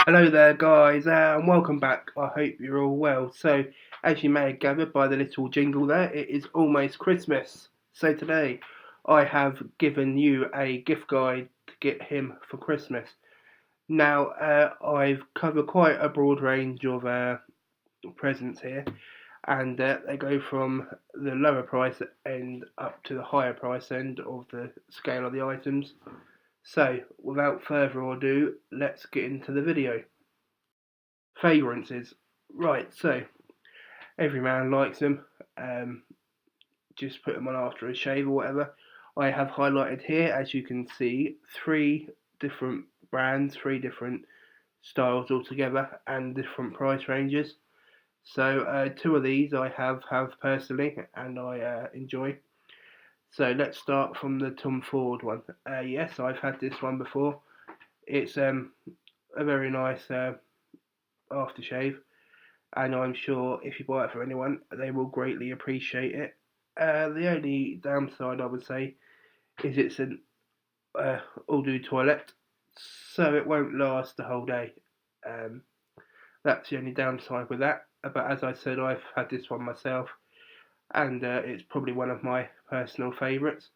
Hello there guys, and welcome back. I hope you're all well. So, as you may have gathered by the little jingle there, it is almost Christmas. So today, I have given you a gift guide to get him for Christmas. Now, I've covered quite a broad range of presents here, and they go from the lower price end up to the higher price end of the scale of the items. So, without further ado, let's get into the video. Fragrances. Right, so every man likes them. Just put them on after a shave or whatever. I have highlighted here, as you can see, 3 different brands, 3 different styles altogether, and different price ranges. So 2 of these I have personally, and I enjoy. So let's start from the Tom Ford one. Yes, I've had this one before. It's a very nice aftershave, and I'm sure if you buy it for anyone, they will greatly appreciate it. The only downside I would say is it's an all-do toilet, so it won't last the whole day. Um, that's the only downside with that. But as I said, I've had this one myself, and it's probably one of my personal favourites.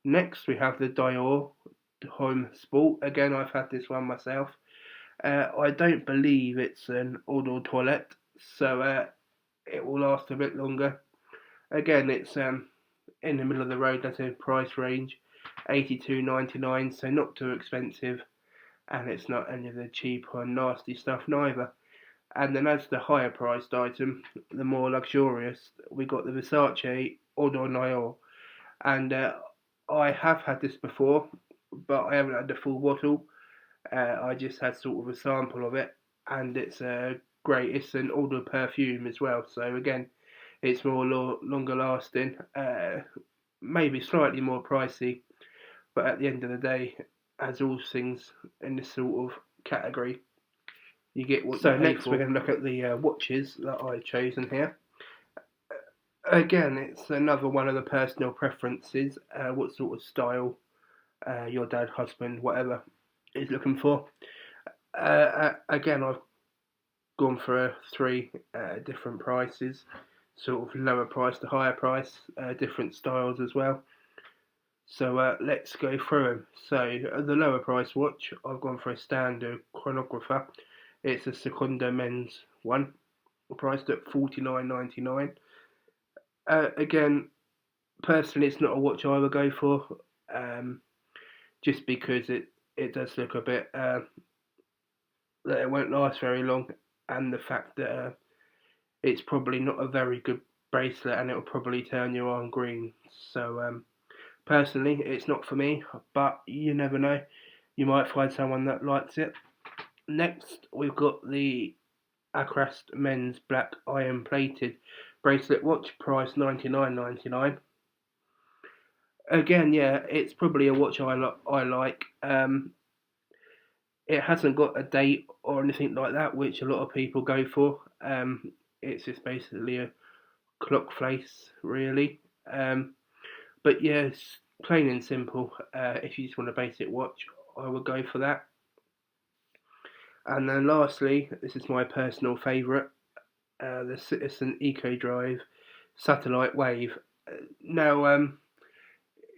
Next, we have the Dior Home Sport. Again, I've had this one myself. I don't believe it's an all-door toilet, so it will last a bit longer. Again, it's in the middle of the road. That's a price range, $82.99, so not too expensive, and it's not any of the cheap or nasty stuff neither. And then as the higher priced item, the more luxurious, we got the Versace Eau de Noir, and I have had this before, but I haven't had the full bottle. I just had sort of a sample of it, and it's great. It's an eau de perfume as well, so again, it's more longer lasting, maybe slightly more pricey, but at the end of the day, as all things in this sort of category, you get what you pay for. So next we're going to look at the watches that I've chosen here. Again, it's another one of the personal preferences, what sort of style your dad, husband, whatever is looking for. Again, I've gone for 3 different prices, sort of lower price to higher price, different styles as well. So let's go through them. So the lower price watch, I've gone for a standard chronographer. It's a Secondo men's one, priced at $49.99. Again, personally, it's not a watch I would go for, just because it does look a bit that it won't last very long, and the fact that it's probably not a very good bracelet, and it will probably turn your arm green. So personally, it's not for me, but you never know. You might find someone that likes it. Next, we've got the Acrast men's black iron plated bracelet watch, price $99.99. Again, yeah, it's probably a watch I like. It hasn't got a date or anything like that, which a lot of people go for. It's just basically a clock face, really. But yes, plain and simple. If you just want a basic watch, I would go for that. And then lastly, this is my personal favourite, the Citizen Eco Drive Satellite Wave. Now,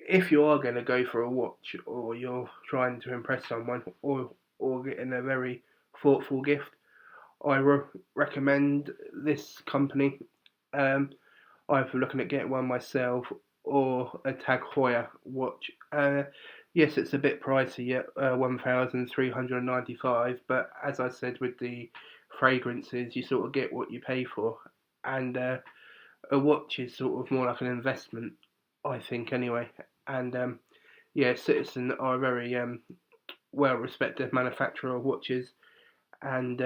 if you are going to go for a watch, or you're trying to impress someone, or getting a very thoughtful gift, I recommend this company. Either looking at getting one myself or a Tag Heuer watch. Yes, it's a bit pricey at $1,395, but as I said with the fragrances, you sort of get what you pay for, and a watch is sort of more like an investment, I think, anyway. And yeah, Citizen are a very well-respected manufacturer of watches, and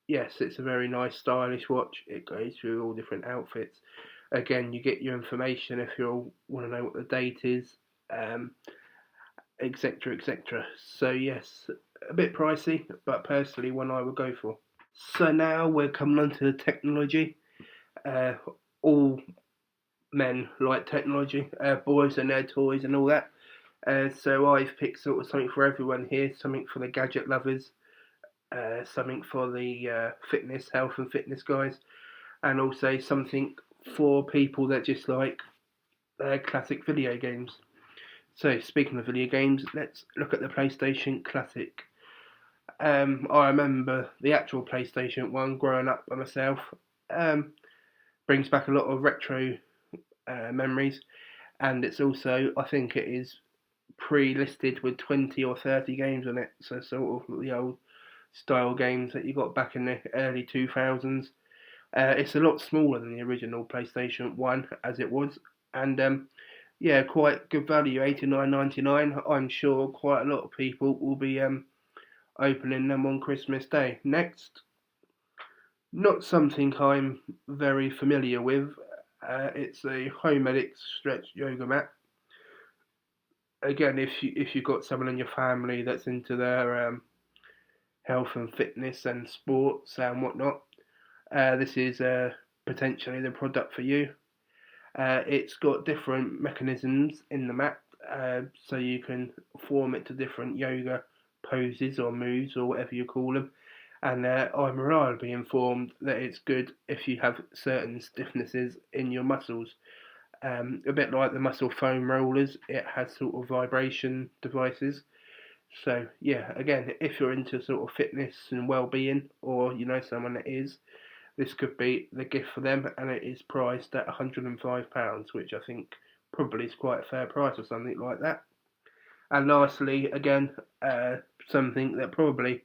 yes, it's a very nice, stylish watch. It goes through all different outfits. Again, you get your information if you want to know what the date is, etc., etc. So yes, a bit pricey, but personally one I would go for. So now we're coming on to the technology. All men like technology, boys and their toys and all that. So I've picked sort of something for everyone here, something for the gadget lovers, something for the fitness, health and fitness guys, and also something for people that just like classic video games. So speaking of video games, let's look at the PlayStation Classic. I remember the actual PlayStation 1 growing up by myself. Um, Brings back a lot of retro memories, and it's also, I think it is pre-listed with 20 or 30 games on it, so sort of the old style games that you got back in the early 2000s. It's a lot smaller than the original PlayStation 1 as it was, and yeah, quite good value, 89.99. I'm sure quite a lot of people will be opening them on Christmas Day. Next, not something I'm very familiar with. It's a Homedics stretch yoga mat. Again, if you've got someone in your family that's into their health and fitness and sports and whatnot, this is potentially the product for you. It's got different mechanisms in the mat, so you can form it to different yoga poses or moves or whatever you call them. And I'm reliably informed that it's good if you have certain stiffnesses in your muscles. A bit like the muscle foam rollers, it has sort of vibration devices. So yeah, again, if you're into sort of fitness and well-being, or you know someone that is, this could be the gift for them, and it is priced at £105, which I think probably is quite a fair price or something like that. And lastly, again, something that probably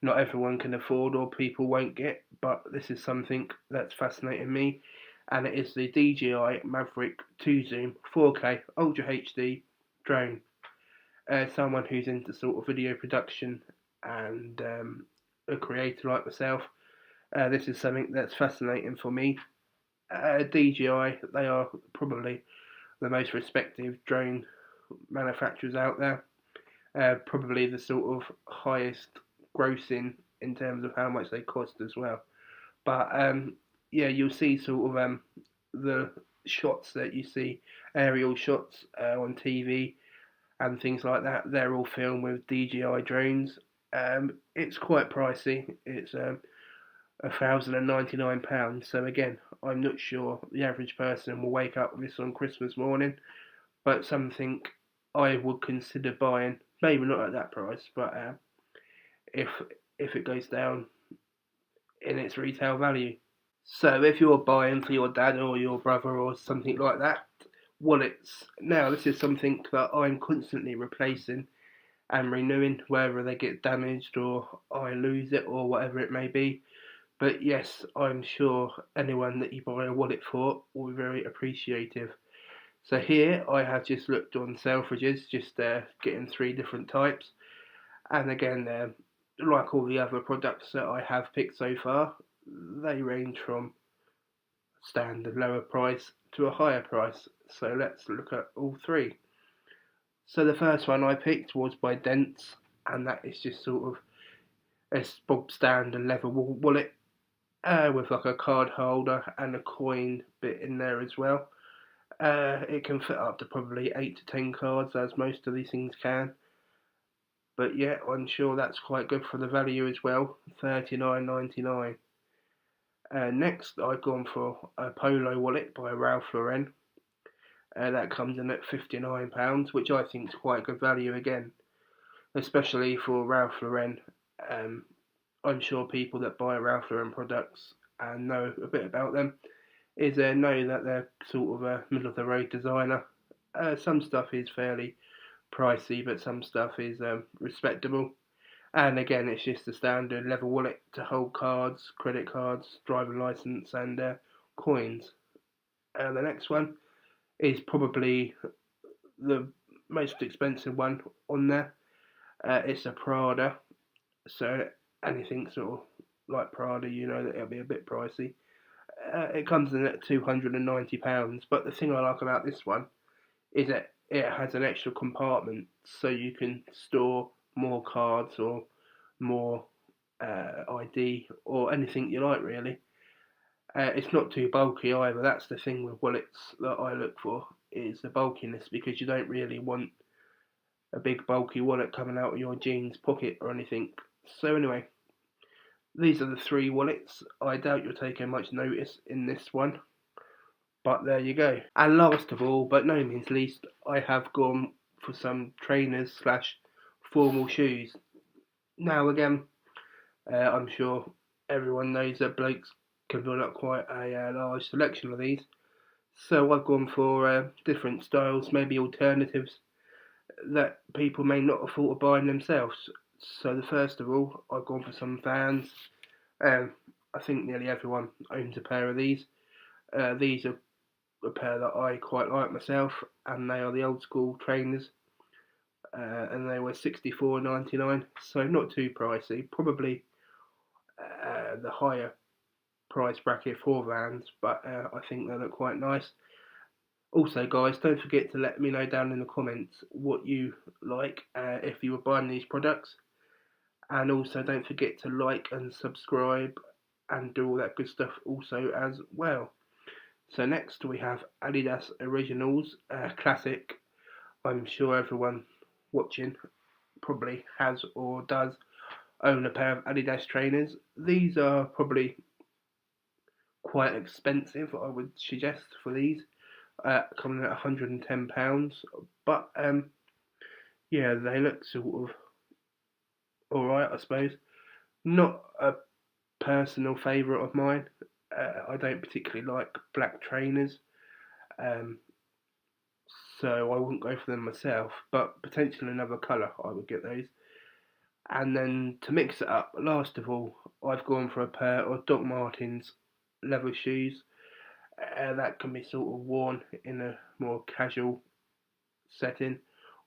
not everyone can afford or people won't get, but this is something that's fascinating me, and it is the DJI Maverick 2 Zoom 4K Ultra HD drone. Someone who's into sort of video production and a creator like myself, this is something that's fascinating for me. DJI, they are probably the most respected drone manufacturers out there. Probably the sort of highest grossing in terms of how much they cost as well. But yeah, you'll see sort of the shots that you see, aerial shots on TV and things like that. They're all filmed with DJI drones. It's quite pricey. It's £1,099. So again, I'm not sure the average person will wake up with this on Christmas morning, but something I would consider buying. Maybe not at that price, but if if it goes down in its retail value. So if you're buying for your dad or your brother or something like that, wallets. Now this is something that I'm constantly replacing and renewing, whether they get damaged or I lose it or whatever it may be. But yes, I'm sure anyone that you buy a wallet for will be very appreciative. So here I have just looked on Selfridges, just getting 3 different types. And again, like all the other products that I have picked so far, they range from standard lower price to a higher price. So let's look at all 3. So the first one I picked was by Dents, and that is just sort of a bob standard leather wallet with like a card holder and a coin bit in there as well. It can fit up to probably 8 to 10 cards, as most of these things can. But yeah, I'm sure that's quite good for the value as well, $39.99. Next, I've gone for a polo wallet by Ralph Lauren. That comes in at £59, which I think is quite good value again, especially for Ralph Lauren. I'm sure people that buy Ralph Lauren products and know a bit about them know that they're sort of a middle of the road designer. Some stuff is fairly pricey, but some stuff is respectable. And again, it's just a standard leather wallet to hold cards, credit cards, driving license, and coins. The next one is probably the most expensive one on there. It's a Prada, so anything sort of like Prada, you know that it'll be a bit pricey. It comes in at £290, but the thing I like about this one is that it has an extra compartment, so you can store more cards or more ID or anything you like, really. It's not too bulky either. That's the thing with wallets that I look for, is the bulkiness, because you don't really want a big bulky wallet coming out of your jeans pocket or anything. So anyway, these are the 3 wallets. I doubt you're taking much notice in this one, but there you go. And last of all, but no means least, I have gone for some trainers slash formal shoes. Now again, I'm sure everyone knows that blokes can build up quite a large selection of these. So I've gone for different styles, maybe alternatives that people may not have thought of buying themselves. So the first of all, I've gone for some Vans. I think nearly everyone owns a pair of these. These are a pair that I quite like myself, and they are the old school trainers. And they were $64.99, so not too pricey. Probably the higher price bracket for Vans, but I think they look quite nice. Also, guys, don't forget to let me know down in the comments what you like if you were buying these products. And also, don't forget to like and subscribe and do all that good stuff also as well. So next we have Adidas Originals Classic. I'm sure everyone watching probably has or does own a pair of Adidas trainers. These are probably quite expensive, I would suggest, for these. Coming at £110, but yeah, they look sort of alright, I suppose. Not a personal favourite of mine. I don't particularly like black trainers, um, so I wouldn't go for them myself, but potentially another colour I would get those. And then to mix it up, last of all, I've gone for a pair of Doc Martens leather shoes that can be sort of worn in a more casual setting,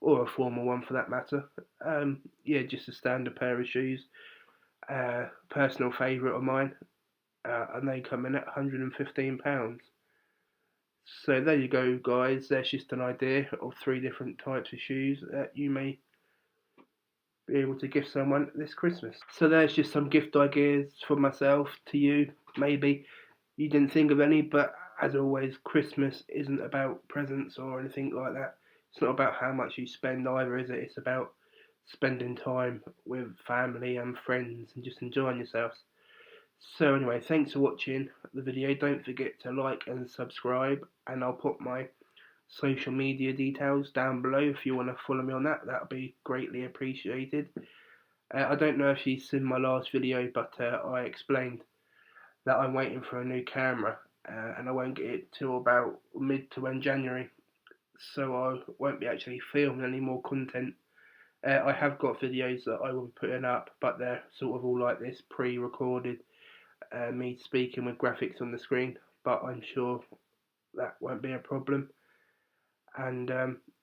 or a formal one for that matter. Yeah, just a standard pair of shoes. Personal favourite of mine, and they come in at £115. So there you go, guys. There's just an idea of 3 different types of shoes that you may be able to gift someone this Christmas. So there's just some gift ideas for myself to you. Maybe you didn't think of any, but as always, Christmas isn't about presents or anything like that. It's not about how much you spend either, is it? It's about spending time with family and friends and just enjoying yourselves. So anyway, thanks for watching the video. Don't forget to like and subscribe, and I'll put my social media details down below if you want to follow me on that. That would be greatly appreciated. I don't know if you've seen my last video, but I explained that I'm waiting for a new camera, and I won't get it till about mid to end January, so I won't be actually filming any more content. I have got videos that I will be putting up, but they're sort of all like this, pre-recorded, me speaking with graphics on the screen, but I'm sure that won't be a problem. And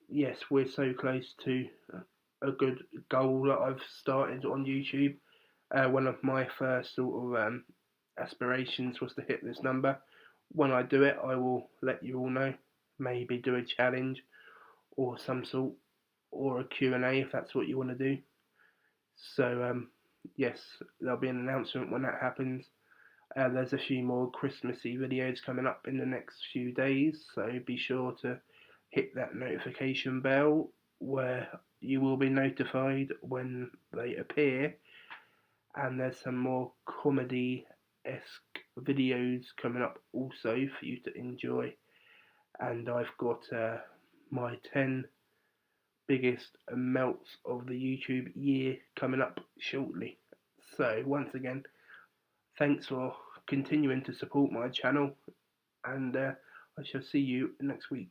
yes, we're so close to a good goal that I've started on YouTube. One of my first sort of aspirations was to hit this number. When I do it, I will let you all know. Maybe do a challenge or some sort, or a Q&A if that's what you want to do. So yes, there'll be an announcement when that happens. There's a few more Christmassy videos coming up in the next few days, so be sure to hit that notification bell where you will be notified when they appear. And there's some more comedy-esque videos coming up also for you to enjoy. And I've got my 10 biggest melts of the YouTube year coming up shortly. So once again, thanks for continuing to support my channel, and I shall see you next week.